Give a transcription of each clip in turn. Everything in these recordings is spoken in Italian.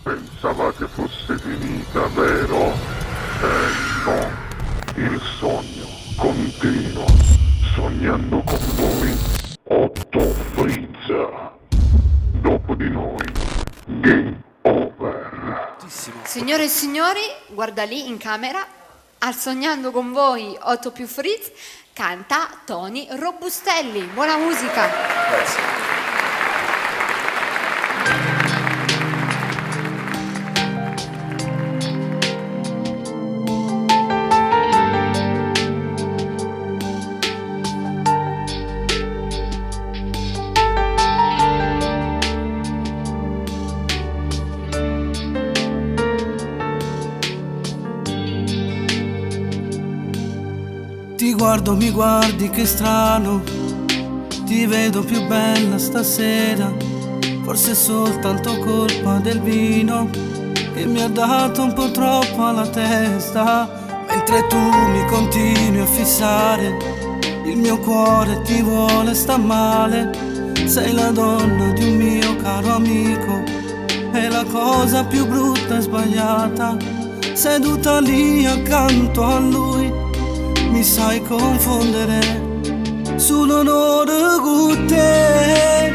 Pensavate fosse finita, vero? No, il sogno continua, sognando con voi, Otto Frizza. Dopo di noi, game over. Signore e signori, guarda lì in camera, al Sognando con voi 8 più Frizz, canta Tony Robustelli. Buona musica. Grazie. Ti guardo, mi guardi, che strano. Ti vedo più bella stasera. Forse è soltanto colpa del vino che mi ha dato un po' troppo alla testa. Mentre tu mi continui a fissare, il mio cuore ti vuole, sta male. Sei la donna di un mio caro amico e la cosa più brutta e sbagliata. Seduta lì accanto a lui mi sai confondere sull'onore con te.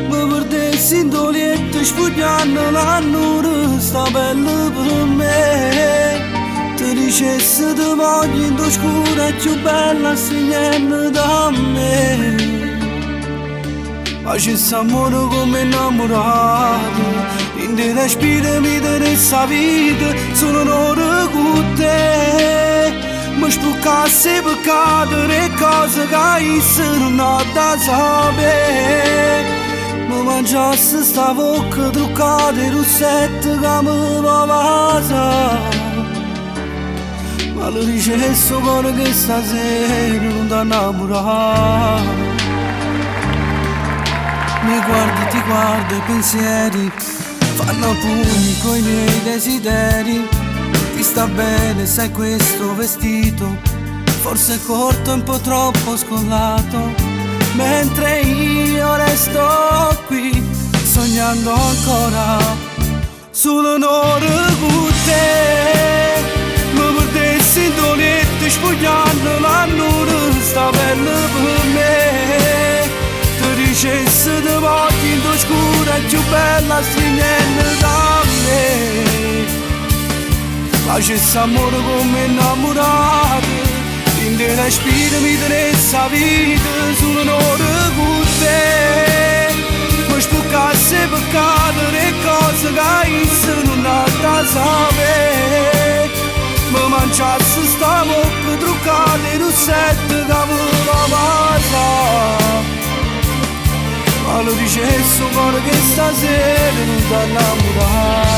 Mi perdessi in dolietto spugnando l'annura sta bella per me. Ti dicessi ti voglio in scura è più bella segnando da me. Facessi amore come innamorato, in te respiro mi interessa vita, sono onore con te. Mi spucassi per cadere cose che io non ho da sapere. Mi mangiassi sta bocca truccata e rossette che mi va vasa. Ma lo dicessi cuore che stasera non ti innamorare. Mi guardi, ti guardo, i pensieri fanno pugni coi miei desideri. Ti sta bene, sai questo vestito, forse è corto e un po' troppo scollato. Mentre io resto qui, sognando ancora sull'onore con te. Mi perdessi in dolietto spugnando l'annura sta bella per me. Ti dicessi ti voglio in tua scura è più bella stringendo da me. Facessi amore come innamorato, in te respiro mi interessa vita, sono onore con te. Mi spucassi per cadere cose che io non ho da sapere. Mi mangiassi sta bocca truccata e rossette che mi va vasa. Ma lo dicessi cuore che stasera non ti innamorare.